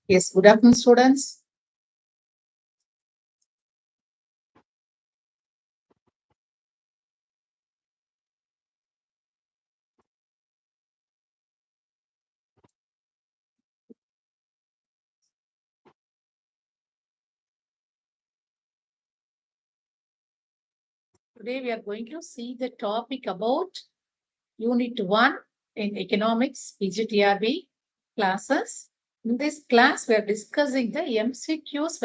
Yes, good afternoon, students. Today we are going to see the topic about Unit 1 in Economics, P.G-TRB classes. In this class, we are discussing the MCQs